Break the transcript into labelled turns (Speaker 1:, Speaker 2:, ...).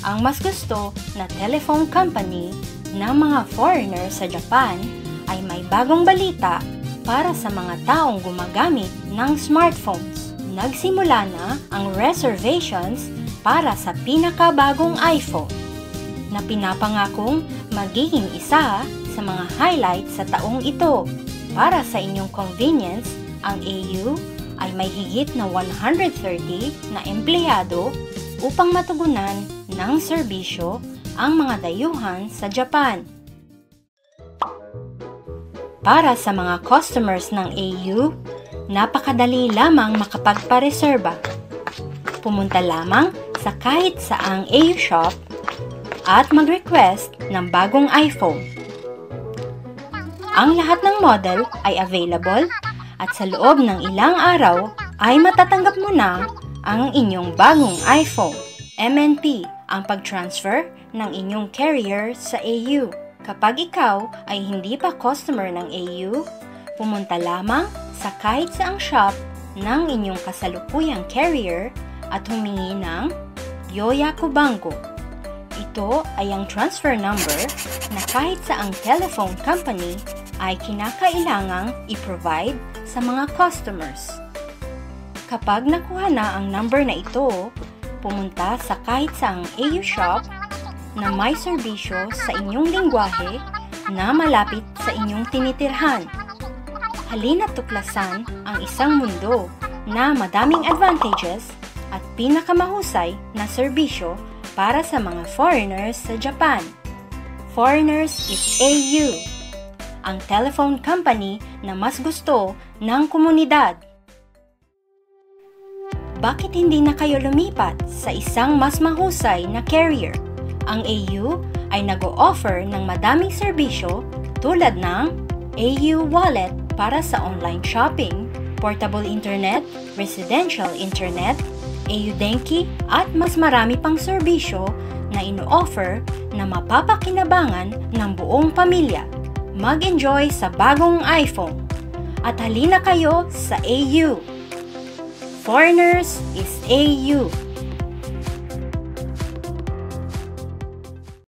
Speaker 1: ang mas gusto na telephone company ng mga foreigner sa Japan ay may bagong balita para sa mga taong gumagamit ng smartphones. Nagsimula na ang reservations para sa pinakabagong iPhone na pinapangakong magiging isa sa mga highlights sa taong ito. Para sa inyong convenience, ang AU ay may higit na 130 na empleyado upang matugunan ng serbisyo ang mga dayuhan sa Japan. Para sa mga customers ng AU, napakadali lamang makapagpareserba. Pumunta lamang sa kahit saang AU shop at mag-request ng bagong iPhone. Ang lahat ng model ay available at sa loob ng ilang araw ay matatanggap mo na ang inyong bagong iPhone. MNP ang pag-transfer ng inyong carrier sa AU. Kapag ikaw ay hindi pa customer ng AU, pumunta lamang sa kahit saang shop ng inyong kasalukuyang carrier at humingi ng Yoyaku Bango. Ito ay ang transfer number na kahit saang telephone company ay kinakailangang i-provide sa mga customers. Kapag nakuha na ang number na ito, pumunta sa kahit saang AU shop na may serbisyo sa inyong lingwahe na malapit sa inyong tinitirhan. Halina't tuklasan ang isang mundo na madaming advantages at pinakamahusay na serbisyo para sa mga foreigners sa Japan. Foreigners is AU, ang telephone company na mas gusto ng komunidad. Bakit hindi na kayo lumipat sa isang mas mahusay na carrier? Ang AU ay nag-o-offer ng madaming serbisyo tulad ng AU Wallet para sa online shopping, portable internet, residential internet, AU Denki at mas marami pang serbisyo na ino-offer na mapapakinabangan ng buong pamilya. Mag-enjoy sa bagong iPhone at halina kayo sa AU. Foreigners is AU.